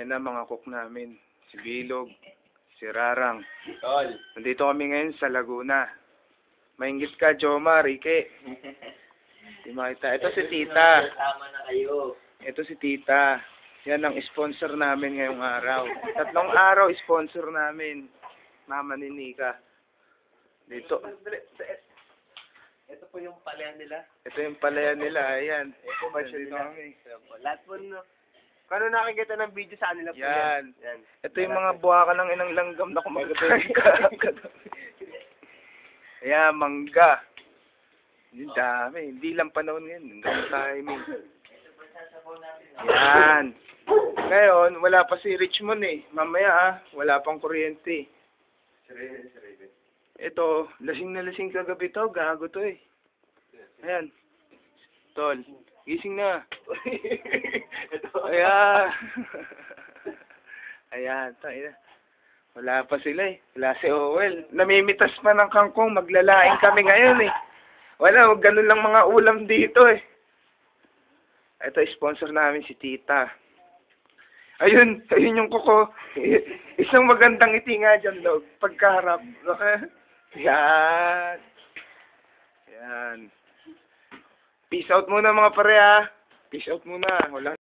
Ayan na mga cook namin. Si Bilog, si Rarang. Tol. Nandito kami ngayon sa Laguna. Maingit ka, Joma, Rike. Di makita. Ito si Tita. Tama na kayo. Ito si Tita. Yan ang sponsor namin ngayong araw. 3 araw sponsor namin. Mama ni Nika. Dito. Ito po yung palayan nila. Ito yung palayan nila. Ayan. Ito ba siya Dito nila? kami. Lahat po no. Kano nakikita ng video sa kanila po Yan. Yan. Ito yung mga buwaka ng inang langgam na kumakain ka. Ayan, mangga. Yung dami. Hindi lang panahon ngayon. Hanggang timing. Yan. Ngayon, wala pa si Richmond eh. Mamaya wala pang kuryente. Ito, lasing na lasing kagabi to. Gago to eh. Ayan. Tol, gising na. Ayan. Ayan, tayo. Wala pa sila eh. Wala si Owel. Namimitas pa ng kangkong. Maglalaing kami ngayon eh. Wala, ganun lang mga ulam dito eh. Ito, sponsor namin si Tita. Ayun yung kuko. Isang magandang ngiti nga dyan, Log. Pagkaharap. Yan. Yan. Peace out muna mga pare ha. Peace out muna. Wala.